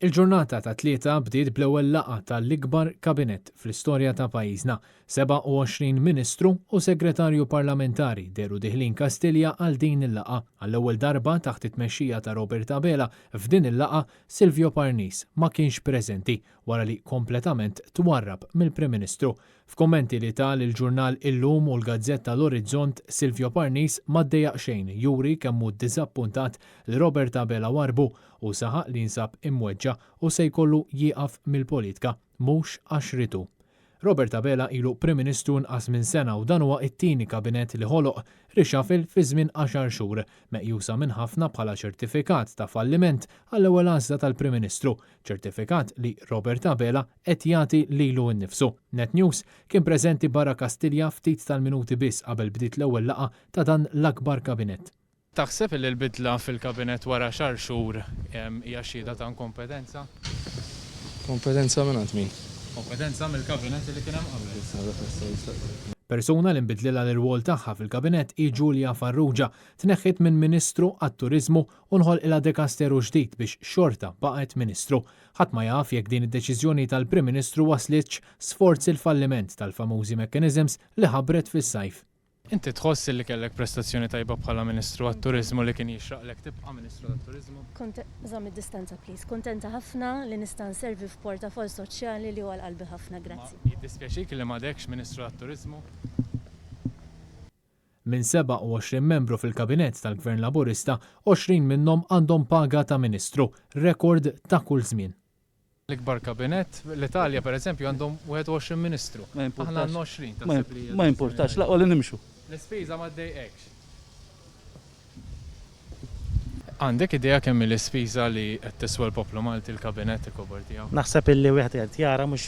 Il-ġurnata ta' tlieta bdiet bl-ewwel laqgħa tal-ikbar kabinett fl-istorja ta' pajjiżna. 27 Ministru u Segretarju Parlamentari deru diħlin Kastilja għal din il-laqgħa. Għall-ewwel darba taħt it-tmexxija ta' Robert Abela f'din il-laqgħa Silvio Parnis ma kienx preżenti wara li kompletament twarrab mill-Prim Ministru. F'kummenti li tal il-ġurnal Illum u l-Gazzetta L-Orizzont, Silvio Parnis ma ddejjaq xejn juri kemm hu ddiżappuntat li Robert Abela warbu u saħaq li nsab imweġġa u se jkollu jieqaf mill-politika mhux għax ritu. Robert Abela ilu Prim Ministru nqas minn sena u dan huwa t-tieni kabinett li ħoloq rixafil fi żmien 10 xhur meqjusa minn ħafna bħala ċertifikat ta' falliment għall-ewwel għażla tal-Prim Ministru, ċertifikat li Robert Abela qed jagħti lilu nnifsu. Net News kien preżenti barra Kastilja ftit tal-minuti biss qabel bdiet l-ewwel laqgħa ta' dan l-akbar kabinett. Taħseb li l-bidla fil-kabinett wara xar xhur hija xhieda ta' kompetenza? Kompetenza minn min? Kompetenza mill-kabinett li kien hemm qabel. Persuna li nbidlilha l-irwol tagħha fil-kabinett hi Giulia Farrugia, tneħħit minn Ministru għat-Turiżmu u nħolqilha dekasteru ġdid biex xorta baqgħet Ministru. Ħadd ma jaf jekk din id-deċiżjoni tal-Prim Ministru waslitx sforzi l-falliment tal-famużi mechanisms li ħabbret fis-sajf. Inti tħoss li kellek prestazzjoni tajba bħala Ministru għat-Turiżmu li kien jixraqlek tibqa' Ministru għat-Turiżmu? Żomm id-distanza please. Kuntenta ħafna li nista' nservi f'portafol soċjali li huwa l-qalbi ħafna, grazzi. Jiddispjaċik li m'għadekx Ministru għat-Turiżmu? Minn 27 membru fil-kabinett tal-Gvern Laburista, 20 minnhom għandhom paga ta' Ministru, rekord ta' kull żmien. L-ikbar kabinett, l-Italja pereżempju għandhom 21 Ministru. Aħna għandna 20. Ma importax, laqgħu li nimxu. L-ispiża ma ddejqekx. Għandek idea kemm l-ispiża li qed tiswa l-poplu Malti l-kabinett ikobor tiegħu? Naħseb illi wieħed qed jara mhux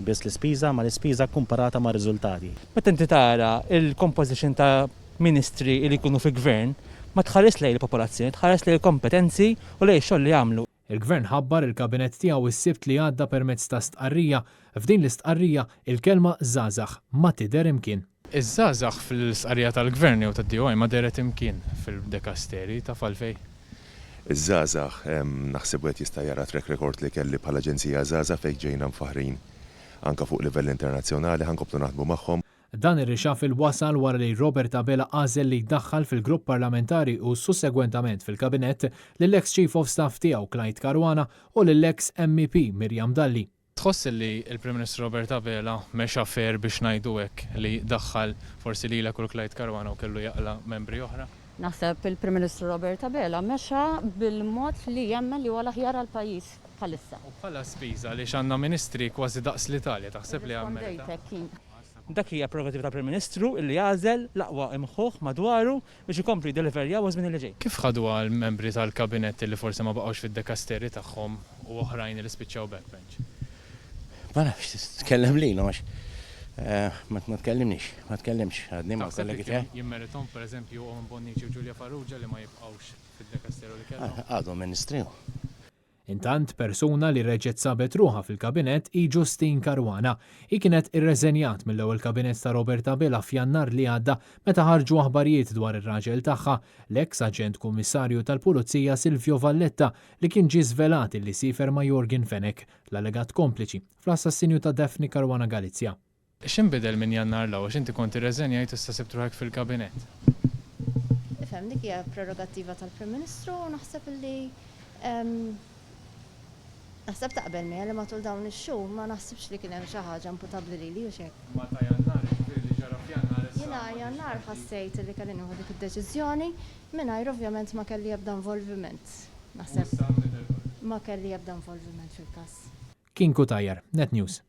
biss l-ispiża ma l-ispiża kumparata ma' riżultati. Meta inti tara il-composition ta' ministri li jkunu fi gvern ma tħares lejn il-popolazzjoni, tħares lejn il-kompetenzi u lejn x-xogħol li jagħmlu. Il-Gvern ħabbar il-kabinett tiegħu is-sibt li għadda permezz ta' stqarrija. F'din l-istqarrija il-kelma żgħażagħ ma tidher imkien. Iż-żgħażagħ fil-istqarrija tal-Gvern jew tad-DOI ma deret imkien fil-dekasteri ta' falfej. Iż-żgħażagħ naħseb wieħed jista' jara track record li kelli bħala aġenzija żgħażagħ fejn ġejna mfaħrin anke fuq livell internazzjonali ħankomplu naħdmu magħhom. Dan ir-rixafil wasal wara li Robert Abela għażel li jdaħħal fil-grupp parlamentari u sussegwentament fil-kabinett lill-ex Chief of Staff tiegħu Clyde Caruana u lill-ex MEP Miriam Dalli. Tħoss li l-Prim Ministru Robert Abela mexa fair biex ngħidu hekk li daħħal forsi lilek u Clyde Caruana u kellu jaqla membri oħra? Naħseb il-Prim Ministru Robert Abela mexa bil-mod li jemmen li huwa l-aħjar għall-pajjiż bħalissa. U bħala spiża li għandna ministri kważi daqs l-Italja taħseb li għamel. Dak hija prerogativa tal-Prim Ministru illi jagħżel l-aqwa imħuħ madwaru biex ikompli deliverja u żmien li ġej. Kif ħadu għal membri tal-kabinett li forsi ma baqgħux fid-dekasteri tagħhom u oħrajn li spiċċaw backbench? Ma nafx tkellem lilhom għax ma tkellimniex, ma tkellimx għadni ma' kollegi tiegħi. Jimmeritom pereżempju Owen Bonnici u Giulia Farrugia li ma jibqgħux fid-dekasteru li kellhom. Għadhom Ministri. Intant persuna li reġgħet sabet ruħha fil-kabinett hi Justine Caruana. Hi kienet irreżenjat mill-ewwel kabinett ta' Robert Abela f'Jannar li għadda meta ħarġu aħbarijiet dwar ir-raġel tagħha, l-eks aġent kummissarju tal-Pulizija Silvio Valletta li kien ġie żvelat li sifer ma' Jorgen Fenek, l-allegat kompliċi fl-assassinju ta' Daphne Caruana Galizja. X'inbidel minn Jannar l-ewwel x'inti kont irreżenjajt issa sibtruħek fil-kabinett? Ifhem dik hija prerogattiva tal-Prim Ministru u naħseb li naħseb taqbel miegħi li matul dawn ix-xhur ma naħsibx li kien hemm xi ħaġa imputabbli lili u xejn. Ma ta' Jannar li ġara f'Jannar issa. Jiena Jannar ħassejt li kelli nieħu dik id-deċiżjoni mingħajr ovvjament ma kelli ebda involviment. Naħseb ma kelli ebda involviment fil-każ. Kien Kutajjar, Net News.